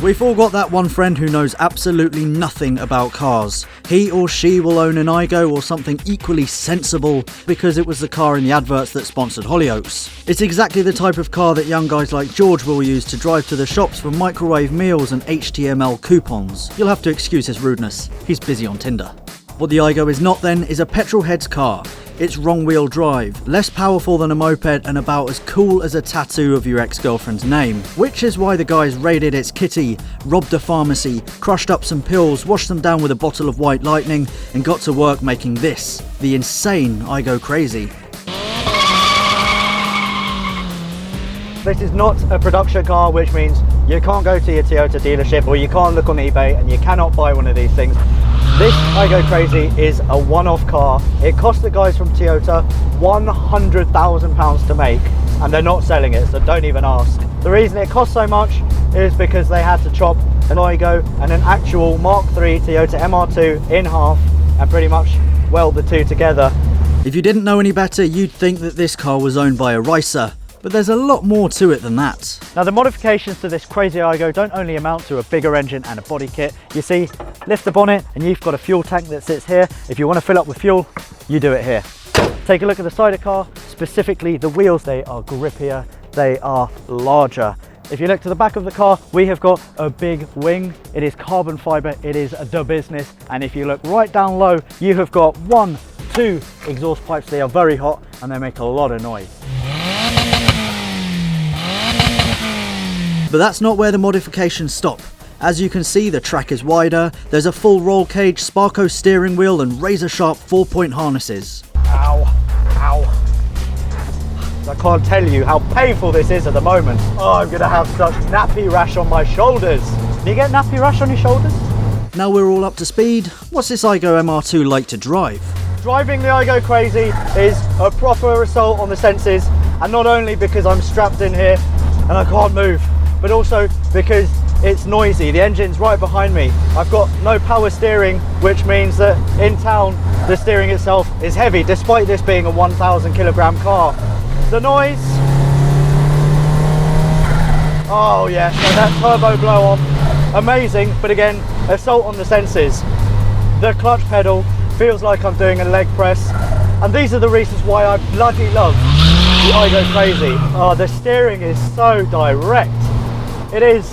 We've all got that one friend who knows absolutely nothing about cars. He or she will own an Aygo or something equally sensible because it was the car in the adverts that sponsored Hollyoaks. It's exactly the type of car that young guys like George will use to drive to the shops for microwave meals and HTML coupons. You'll have to excuse his rudeness, he's busy on Tinder. What the Aygo is not then is a petrolhead's car. It's wrong-wheel drive, less powerful than a moped and about as cool as a tattoo of your ex-girlfriend's name. Which is why the guys raided its kitty, robbed a pharmacy, crushed up some pills, washed them down with a bottle of White Lightning and got to work making this, the insane Aygo Crazy. This is not a production car, which means you can't go to your Toyota dealership or you can't look on eBay and you cannot buy one of these things. This Aygo Crazy is a one-off car. It cost the guys from Toyota £100,000 to make and they're not selling it, so don't even ask. The reason it cost so much is because they had to chop an Aygo and an actual Mark III Toyota MR2 in half and pretty much weld the two together. If you didn't know any better, you'd think that this car was owned by a racer. But there's a lot more to it than that. Now the modifications to this crazy Aygo don't only amount to a bigger engine and a body kit. You see, lift the bonnet and you've got a fuel tank that sits here. If you want to fill up with fuel, you do it here. Take a look at the side of the car, specifically the wheels. They are grippier, they are larger. If you look to the back of the car, we have got a big wing. It is carbon fiber, it is the business. And if you look right down low, you have got 1, 2 exhaust pipes. They are very hot and they make a lot of noise. But that's not where the modifications stop. As you can see, the track is wider, there's a full roll cage, Sparco steering wheel and razor sharp 4-point harnesses. Ow, ow. I can't tell you how painful this is at the moment. Oh, I'm gonna have such nappy rash on my shoulders. Do you get nappy rash on your shoulders? Now we're all up to speed, what's this Aygo MR2 like to drive? Driving the Aygo Crazy is a proper assault on the senses, and not only because I'm strapped in here and I can't move, but also because it's noisy. The engine's right behind me. I've got no power steering, which means that in town the steering itself is heavy, despite this being a 1,000 kilogram car. The noise, oh yes, and that turbo blow off, amazing, but again, assault on the senses. The clutch pedal feels like I'm doing a leg press, and these are the reasons why I bloody love the Aygo Crazy. Oh, the steering is so direct. It is,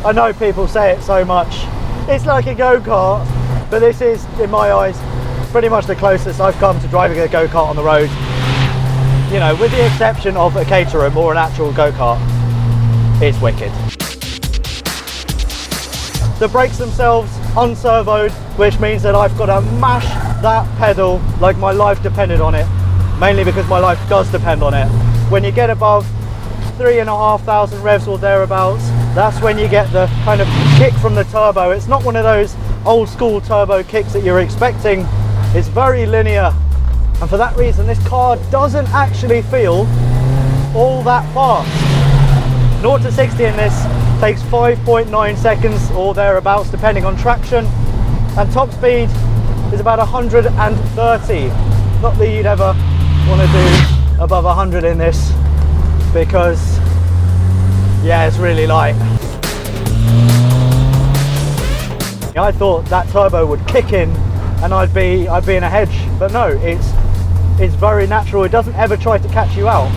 I know people say it so much, it's like a go-kart, but this is, in my eyes, pretty much the closest I've come to driving a go-kart on the road. You know, with the exception of a Caterham or an actual go-kart, it's wicked. The brakes themselves, unservoed, which means that I've got to mash that pedal like my life depended on it, mainly because my life does depend on it. When you get above 3,500 revs or thereabouts, that's when you get the kind of kick from the turbo. It's not one of those old school turbo kicks that you're expecting. It's very linear, and for that reason this car doesn't actually feel all that fast. 0 to 60 in this takes 5.9 seconds or thereabouts depending on traction, and top speed is about 130. Not that you'd ever want to do above 100 in this, because yeah, it's really light. I thought that turbo would kick in and I'd be in a hedge, but no, it's very natural. It doesn't ever try to catch you out.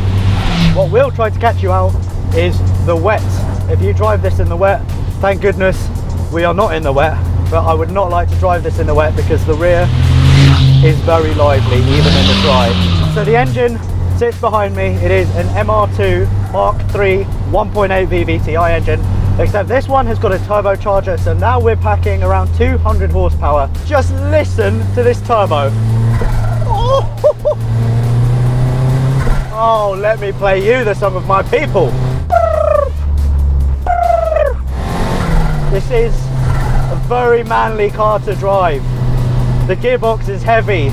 What will try to catch you out is the wet. If you drive this in the wet, thank goodness we are not in the wet, but I would not like to drive this in the wet because the rear is very lively even in the dry. So the engine sits behind me. It is an MR2 Mark III 1.8 VVTi engine, except this one has got a turbocharger, so now we're packing around 200 horsepower. Just listen to this turbo. Oh, let me play you the song of my people. This is a very manly car to drive. The gearbox is heavy.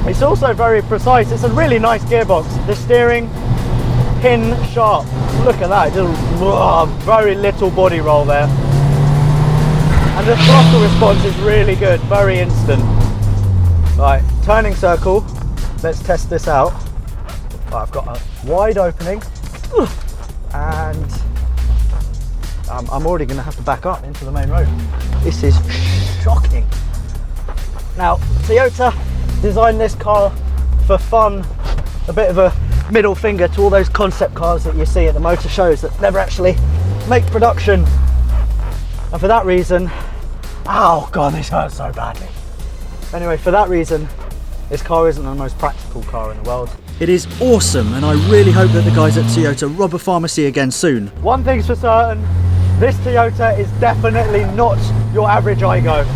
It's also very precise. It's a really nice gearbox. The steering, pin sharp. Look at that, just very little body roll there. And the throttle response is really good, very instant. Right, turning circle. Let's test this out. I've got a wide opening and I'm already going to have to back up into the main road. This is shocking. Now, Toyota designed this car for fun, a bit of a middle finger to all those concept cars that you see at the motor shows that never actually make production. And for that reason, oh God, this hurts so badly. Anyway, for that reason, this car isn't the most practical car in the world. It is awesome, and I really hope that the guys at Toyota rob a pharmacy again soon. One thing's for certain, this Toyota is definitely not your average Aygo.